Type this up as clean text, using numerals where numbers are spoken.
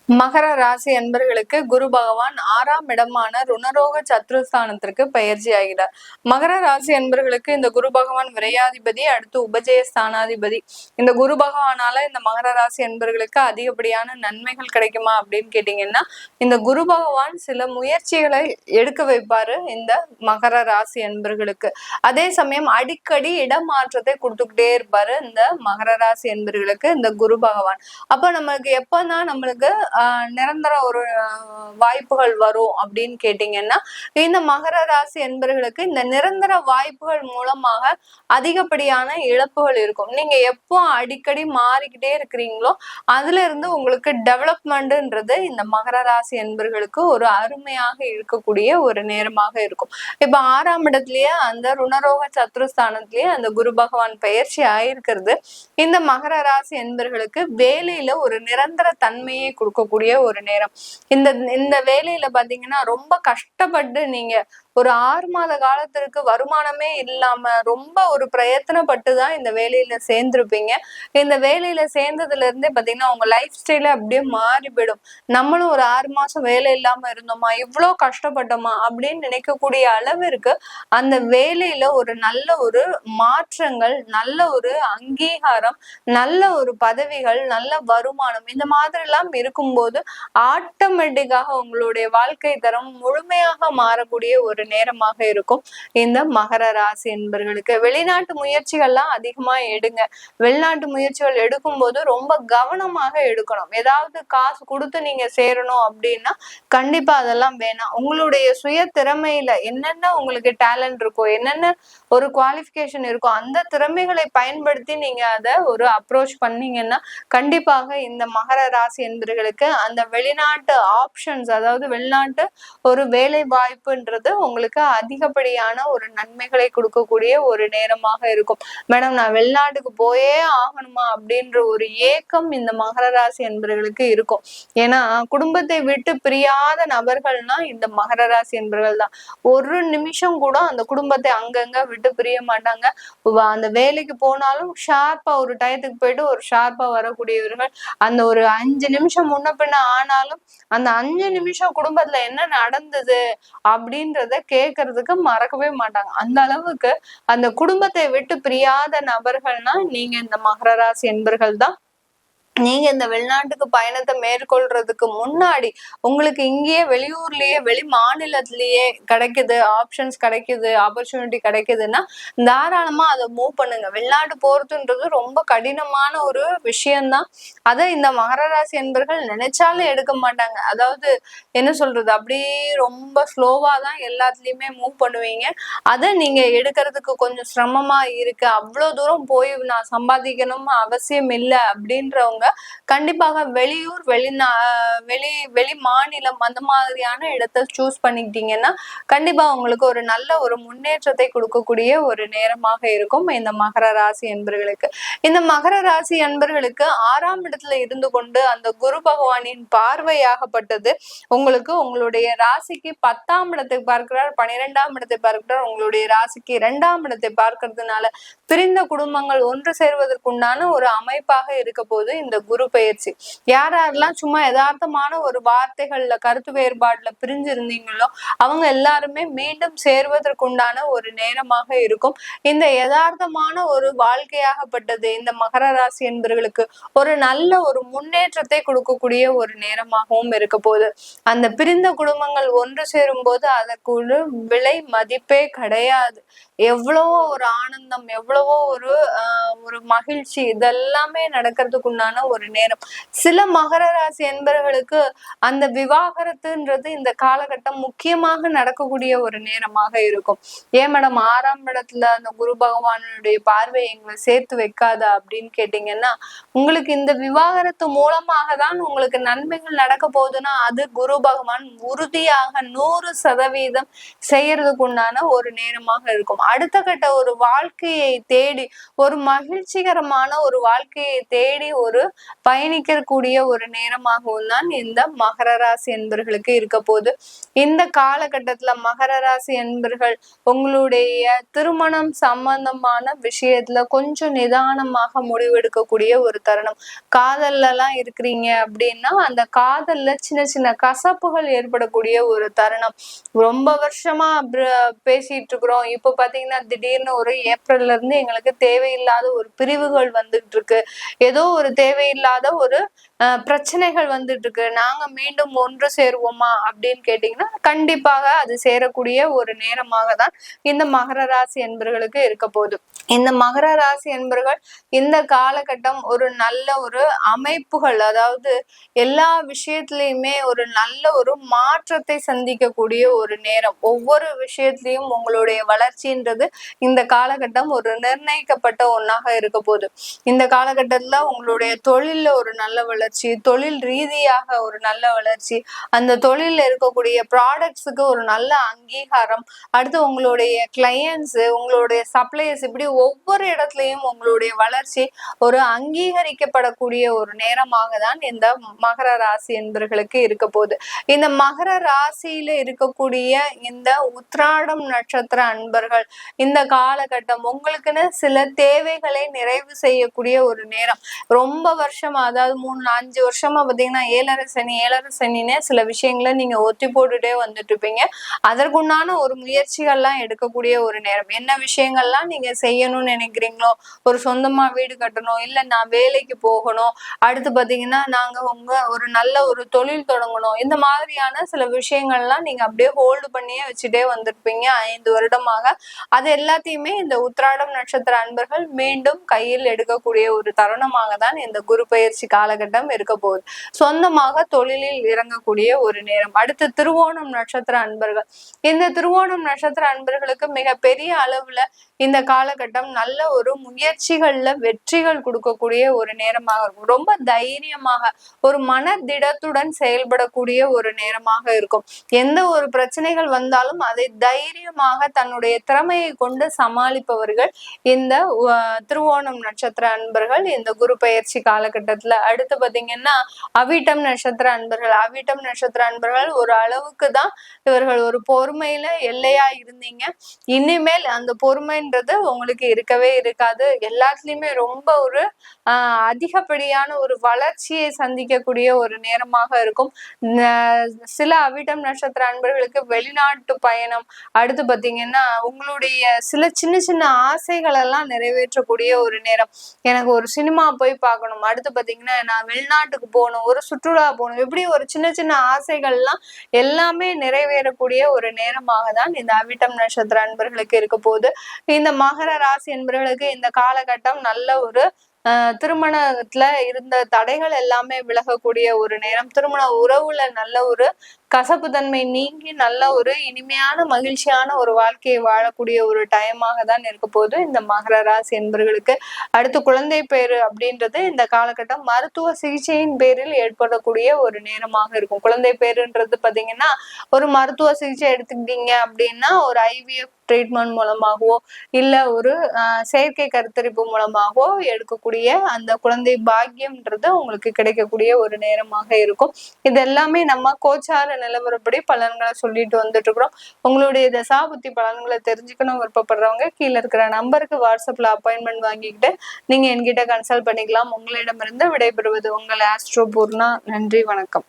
மகர ராசி அன்பர்களுக்கு குரு பகவான் 6ஆம் இடமான ருணரோக சத்ருஸ்தானத்திற்கு பயிற்சி ஆகிறார். மகர ராசி அன்பர்களுக்கு இந்த குரு பகவான் விரையாதிபதி, அடுத்து உபஜய ஸ்தானாதிபதி. இந்த குரு பகவானால இந்த மகர ராசி அன்பர்களுக்கு அதிகப்படியான நன்மைகள் கிடைக்குமா அப்படின்னு கேட்டீங்கன்னா, இந்த குரு பகவான் சில முயற்சிகளை எடுக்க வைப்பாரு இந்த மகர ராசி அன்பர்களுக்கு. அதே சமயம் அடிக்கடி இடமாற்றத்தை கொடுத்துக்கிட்டே இருப்பாரு இந்த மகர ராசி அன்பர்களுக்கு இந்த குரு பகவான். அப்ப நமக்கு எப்பதான் நம்மளுக்கு நிரந்தர ஒரு வாய்ப்புகள் வரும் அப்படின்னு கேட்டீங்கன்னா, இந்த மகர ராசி என்பர்களுக்கு இந்த நிரந்தர வாய்ப்புகள் மூலமாக அதிகப்படியான இழப்புகள் இருக்கும். நீங்க எப்போ அடிக்கடி மாறிக்கிட்டே இருக்கிறீங்களோ அதுல இருந்து உங்களுக்கு டெவலப்மெண்ட்ன்றது இந்த மகர ராசி என்பர்களுக்கு ஒரு அருமையாக இருக்கக்கூடிய ஒரு நேரமாக இருக்கும். இப்ப 6ஆம் இடத்துலயே அந்த ருணரோக சத்ருஸ்தானத்திலேயே அந்த குரு பகவான் பயிற்சி ஆயிருக்கிறது இந்த மகர ராசி என்பர்களுக்கு வேலையில ஒரு நிரந்தர தன்மையை கொடுக்கக்கூடிய ஒரு நேரம். இந்த வேலையில பாத்தீங்கன்னா ரொம்ப கஷ்டப்பட்டு நீங்க ஒரு 6 மாத காலத்திற்கு வருமானமே இல்லாம ரொம்ப ஒரு பிரயத்தனப்பட்டுதான் இந்த வேலையில சேர்ந்திருப்பீங்க. இந்த வேலையில சேர்ந்ததுல இருந்தே பாத்தீங்கன்னா உங்க லைஃப் ஸ்டைல அப்படியே மாறி போயிடும். நம்மளும் ஒரு 6 மாசம் வேலை இல்லாம இருந்தோமா, இவ்வளவு கஷ்டப்பட்டோமா அப்படின்னு நினைக்கக்கூடிய அளவிற்கு அந்த வேலையில ஒரு நல்ல ஒரு மாற்றங்கள், நல்ல ஒரு அங்கீகாரம், நல்ல ஒரு பதவிகள், நல்ல வருமானம் இந்த மாதிரி எல்லாம் இருக்கும்போது ஆட்டோமேட்டிக்காக உங்களுடைய வாழ்க்கை தரம் முழுமையாக மாறக்கூடிய ஒரு நேரமாக இருக்கும் இந்த மகர ராசி என்பர்களுக்கு. வெளிநாட்டு முயற்சிகள்லாம் அதிகமா எடுங்க. வெளிநாட்டு முயற்சிகள் எடுக்கும் போது ரொம்ப கவனமாக எடுக்கணும். ஏதாவது காசு கொடுத்து நீங்க சேரணும் அப்படின்னா கண்டிப்பா அதெல்லாம் வேணாம். உங்களுடைய சுய திறமையில என்னென்ன உங்களுக்கு டேலண்ட் இருக்கோ, என்னென்ன ஒரு குவாலிஃபிகேஷன் இருக்கோ அந்த திறமைகளை பயன்படுத்தி நீங்க அதை ஒரு அப்ரோச் பண்ணீங்கன்னா கண்டிப்பாக இந்த மகர ராசி என்பர்களுக்கு அந்த வெளிநாட்டு ஆப்ஷன்ஸ், அதாவது வெளிநாட்டு ஒரு வேலை வாய்ப்புன்றது உங்களுக்கு அதிகப்படியான ஒரு நன்மைகளை கொடுக்கக்கூடிய ஒரு நேரமாக இருக்கும். மேடம் நான் வெளிநாட்டுக்கு போயே ஆகணுமா அப்படின்ற ஒரு ஏக்கம் இந்த மகர ராசி என்பவர்களுக்கு இருக்கும். ஏன்னா குடும்பத்தை விட்டு பிரியாத நபர்கள்னா இந்த மகர ராசி என்பவர்கள் தான். ஒரு நிமிஷம் கூட அந்த குடும்பத்தை அங்கங்க விட்டு பிரிய மாட்டாங்க. அந்த வேலைக்கு போனாலும் ஷார்ப்பா ஒரு டயத்துக்கு போயிட்டு ஒரு ஷார்ப்பா வரக்கூடியவர்கள். அந்த ஒரு 5 நிமிஷம் முன்ன பின்ன ஆனாலும் அந்த 5 நிமிஷம் குடும்பத்துல என்ன நடந்தது அப்படின்றத கேட்கறதுக்கு மறக்கவே மாட்டாங்க. அந்த அளவுக்கு அந்த குடும்பத்தை விட்டு பிரியாத நபர்கள்னா நீங்க இந்த மகர ராசி என்பர்கள் தான். நீங்க இந்த வெளிநாட்டுக்கு பயணத்தை மேற்கொள்றதுக்கு முன்னாடி உங்களுக்கு இங்கேயே வெளியூர்லயே வெளி மாநிலத்திலேயே கிடைக்குது, ஆப்ஷன்ஸ் கிடைக்குது, ஆப்பர்ச்சுனிட்டி கிடைக்குதுன்னா தாராளமா அதை மூவ் பண்ணுங்க. வெளிநாட்டு போறதுன்றது ரொம்ப கடினமான ஒரு விஷயம்தான். அதை இந்த மகர ராசி என்பர்கள் நினைச்சாலும் எடுக்க மாட்டாங்க. அதாவது என்ன சொல்றது, அப்படியே ரொம்ப ஸ்லோவா தான் எல்லாத்துலயுமே மூவ் பண்ணுவீங்க. அதை நீங்க எடுக்கிறதுக்கு கொஞ்சம் சிரமமா இருக்கு, அவ்வளவு தூரம் போய் நான் சம்பாதிக்கணும் அவசியம் இல்லை அப்படின்றவங்க கண்டிப்பாக வெளியூர் வெளி மாநிலம் அந்த மாதிரியான இடத்தை சூஸ் பண்ணிக்கிட்டீங்கன்னா கண்டிப்பா உங்களுக்கு ஒரு நல்ல ஒரு முன்னேற்றத்தை கொடுக்கக்கூடிய ஒரு நேரமாக இருக்கும் இந்த மகர ராசி என்பர்களுக்கு. இந்த மகர ராசி என்பர்களுக்கு 6ஆம் இடத்துல இருந்து கொண்டு அந்த குரு பகவானின் பார்வையாகப்பட்டது உங்களுக்கு உங்களுடைய ராசிக்கு 10ஆம் இடத்தை பார்க்கிறார், 12ஆம் இடத்தை பார்க்கிறார், உங்களுடைய ராசிக்கு 2ஆம் இடத்தை பார்க்கறதுனால பிரிந்த குடும்பங்கள் ஒன்று சேர்வதற்குண்டான ஒரு அமைப்பாக இருக்க போது இந்த குரு பயிற்சி. யாரெல்லாம் சும்மா யதார்த்தமான ஒரு வார்த்தைகள்ல கருத்து வேறுபாடுல பிரிஞ்சு இருந்தீங்களோ அவங்க எல்லாருமே மீண்டும் சேர்வதற்குண்டான ஒரு நேரமாக இருக்கும். இந்த யதார்த்தமான ஒரு வாழ்க்கையாகப்பட்டது இந்த மகர ராசி என்பவர்களுக்கு ஒரு நல்ல ஒரு முன்னேற்றத்தை கொடுக்கக்கூடிய ஒரு நேரமாகவும் இருக்க போகுது. அந்த பிரிந்த குடும்பங்கள் ஒன்று சேரும் போது அதற்கு ஒரு விலை மதிப்பே கிடையாது. எவ்வளவோ ஒரு ஆனந்தம், எவ்வளவோ ஒரு மகிழ்ச்சி, இதெல்லாமே நடக்கிறதுக்குண்டான ஒரு நேரம். சில மகர ராசி என்பவர்களுக்கு அந்த விவாகரத்துன்றது இந்த காலகட்டம் முக்கியமாக நடக்கக்கூடிய ஒரு நேரமாக இருக்கும். ஏன் மேடம் 6ஆம் இடத்துல அந்த குரு பகவானுடைய பார்வை எங்களை சேர்த்து வைக்காதா அப்படின்னு கேட்டீங்கன்னா, உங்களுக்கு இந்த விவாகரத்து மூலமாக தான் உங்களுக்கு நன்மைகள் நடக்க போகுதுன்னா அது குரு பகவான் உறுதியாக 100% செய்யறதுக்கு உண்டான ஒரு நேரமாக இருக்கும். அடுத்த கட்ட ஒரு வாழ்க்கையை தேடி, ஒரு மகிழ்ச்சிகரமான ஒரு வாழ்க்கையை தேடி ஒரு பயணிக்கக்கூடிய ஒரு நேரமாகவும் தான் இந்த மகர ராசி என்பர்களுக்கு இருக்க போகுது. இந்த காலகட்டத்துல மகர ராசி என்பர்கள் உங்களுடைய திருமணம் சம்பந்தமான விஷயத்துல கொஞ்சம் நிதானமாக முடிவெடுக்கக்கூடிய ஒரு தருணம். காதல்ல எல்லாம் இருக்கிறீங்க அப்படின்னா அந்த காதல்ல சின்ன சின்ன கசப்புகள் ஏற்படக்கூடிய ஒரு தருணம். ரொம்ப வருஷமா பேசிட்டு இருக்கிறோம், இப்ப பாத்தீங்கன்னா திடீர்னு ஒரு ஏப்ரல்ல இருந்து எங்களுக்கு தேவையில்லாத ஒரு பிரிவுகள் வந்துட்டு இருக்கு, ஏதோ ஒரு தேவையில்லாத ஒரு பிரச்சனைகள் வந்துட்டு இருக்கு, நாங்க மீண்டும் ஒன்று சேருவோமா அப்படின்னு கேட்டீங்கன்னா கண்டிப்பாக அது சேரக்கூடிய ஒரு நேரமாக தான் இந்த மகர ராசி என்பர்களுக்கு இருக்க போகுது. இந்த மகர ராசி என்பர்கள் இந்த காலகட்டம் ஒரு நல்ல ஒரு அமைப்புகள், அதாவது எல்லா விஷயத்திலயுமே ஒரு நல்ல ஒரு மாற்றத்தை சந்திக்கக்கூடிய ஒரு நேரம். ஒவ்வொரு விஷயத்திலையும் உங்களுடைய வளர்ச்சின்றது இந்த காலகட்டம் ஒரு நிர்ணயிக்கப்பட்ட ஒன்னாக இருக்க போகுது. இந்த காலகட்டத்துல உங்களுடைய தொழில்ல ஒரு நல்ல வளர்ச்சி, தொழில் ரீதியாக ஒரு நல்ல வளர்ச்சி, அந்த தொழில இருக்கக்கூடிய ப்ராடக்ட்ஸுக்கு ஒரு நல்ல அங்கீகாரம், அடுத்து உங்களுடைய கிளையன்ஸ், உங்களுடைய சப்ளையர்ஸ், இப்படி ஒவ்வொரு இடத்துலயும் உங்களுடைய வளர்ச்சி ஒரு அங்கீகரிக்கப்படக்கூடிய ஒரு நேரமாக தான் இந்த மகர ராசி என்பர்களுக்கு இருக்க போகுது. இந்த மகர ராசியில இருக்கக்கூடிய இந்த உத்திராடம் நட்சத்திர அன்பர்கள் இந்த காலகட்டம் உங்களுக்குன்னு சில தேவைகளை நிறைவு செய்யக்கூடிய ஒரு நேரம். ரொம்ப வருஷமா, அதாவது 3-5 வருஷமா பாத்தீங்கன்னா ஏழரை சனின்னு சில விஷயங்களை நீங்க ஒத்தி போட்டுட்டே வந்துட்டு இருப்பீங்க. அதற்குண்டான ஒரு முயற்சிகள்லாம் எடுக்கக்கூடிய ஒரு நேரம். என்ன விஷயங்கள்லாம் நீங்க செய்யணும்னு நினைக்கிறீங்களோ, ஒரு சொந்தமா வீடு கட்டணும், இல்ல நான் வேலைக்கு போகணும், அடுத்து பாத்தீங்கன்னா நாங்க ஒரு நல்ல ஒரு தொழில் தொடங்கணும், இந்த மாதிரியான சில விஷயங்கள்லாம் நீங்க அப்படியே ஹோல்டு பண்ணியே வச்சுட்டே வந்திருப்பீங்க 5 வருடமாக. அது எல்லாத்தையுமே இந்த உத்திராடம் நட்சத்திர அன்பர்கள் மீண்டும் கையில் எடுக்கக்கூடிய ஒரு தருணமாக தான் இந்த குரு பயிற்சி காலகட்டம் இருக்க போகுது. சொந்தமாக தொழிலில் இறங்கக்கூடிய ஒரு நேரம். அடுத்து திருவோணம் நட்சத்திர அன்பர்கள், இந்த திருவோணம் நட்சத்திர அன்பர்களுக்கு மிக பெரிய அளவுல இந்த காலகட்டம் நல்ல ஒரு முயற்சிகள்ல வெற்றிகள் கொடுக்கக்கூடிய ஒரு நேரமாக இருக்கும். ரொம்ப தைரியமாக ஒரு மன திடத்துடன் செயல்படக்கூடிய ஒரு நேரமாக இருக்கும். எந்த ஒரு பிரச்சனைகள் வந்தாலும் அதை தைரியமாக தன்னுடைய திறமையை கொண்டு சமாளிப்பவர்கள் இந்த திருவோணம் நட்சத்திர அன்பர்கள் இந்த குரு பயிற்சி காலகட்டத்துல. அடுத்து பாத்தீங்கன்னா அவிட்டம் நட்சத்திர அன்பர்கள், அவிட்டம் நட்சத்திர அன்பர்கள் ஒரு அளவுக்கு தான் இவர்கள் ஒரு பொறுமையில எல்லையா இருந்தீங்க. இனிமேல் அந்த பொறுமைன்றது உங்களுக்கு இருக்கவே இருக்காது. எல்லாத்துலயுமே ரொம்ப ஒரு அதிகப்படியான ஒரு வளர்ச்சியை சந்திக்கக்கூடிய ஒரு நேரமாக இருக்கும். சில அவிட்டம் நட்சத்திர அன்பர்களுக்கு வெளிநாட்டு பயணம், அடுத்து பாத்தீங்கன்னா உங்களுடைய சில சின்ன சின்ன ஆசைகள் எல்லாம் நிறைவேற்றக்கூடிய ஒரு நேரம். எனக்கு ஒரு சினிமா போய் பார்க்கணும், அடுத்து பாத்தீங்கன்னா நான் வெளிநாட்டுக்கு போகணும், ஒரு சுற்றுலா போகணும், இப்படி ஒரு சின்ன சின்ன ஆசைகள்லாம் எல்லாமே நிறைவேறக்கூடிய ஒரு நேரமாக தான் இந்த அவிட்டம் நட்சத்திர அன்பர்களுக்கு இருக்க போகுது. இந்த மகர ராசி என்பவர்களுக்கு இந்த காலகட்டம் நல்ல ஒரு திருமணத்துல இருந்த தடைகள் எல்லாமே விலகக்கூடிய ஒரு நேரம். திருமண உறவுல நல்ல ஒரு கசப்பு தன்மை நீங்கி நல்ல ஒரு இனிமையான மகிழ்ச்சியான ஒரு வாழ்க்கையை வாழக்கூடிய ஒரு டைமாக தான் இருக்க போது இந்த மகர ராசி என்பவர்களுக்கு. அடுத்து குழந்தை பேரு அப்படின்றது இந்த காலகட்டம் மருத்துவ சிகிச்சையின் பேரில் ஏற்படக்கூடிய ஒரு நேரமாக இருக்கும். குழந்தை பேருன்றது பாத்தீங்கன்னா ஒரு மருத்துவ சிகிச்சை எடுத்துக்கிட்டீங்க அப்படின்னா ஒரு IVF ட்ரீட்மெண்ட் மூலமாகவோ இல்ல ஒரு செயற்கை கருத்தரிப்பு மூலமாகவோ எடுக்கக்கூடிய அந்த குழந்தை பாக்கியம்ன்றது உங்களுக்கு கிடைக்கக்கூடிய ஒரு நேரமாக இருக்கும். இது எல்லாமே நம்ம கோச்சார நிலவரப்படி பலன்களை சொல்லிட்டு வந்துட்டு இருக்கிறோம். உங்களுடைய தசாபுத்தி பலன்களை தெரிஞ்சுக்கணும் விருப்பப்படுறவங்க கீழே இருக்கிற நம்பருக்கு வாட்ஸ்அப்ல அப்பாயின்மெண்ட் வாங்கிக்கிட்டு நீங்க என்கிட்ட கன்சல்ட் பண்ணிக்கலாம். உங்களிடமிருந்து விடைபெறுவது உங்கள் ஆஸ்ட்ரோ பூர்ணா. நன்றி, வணக்கம்.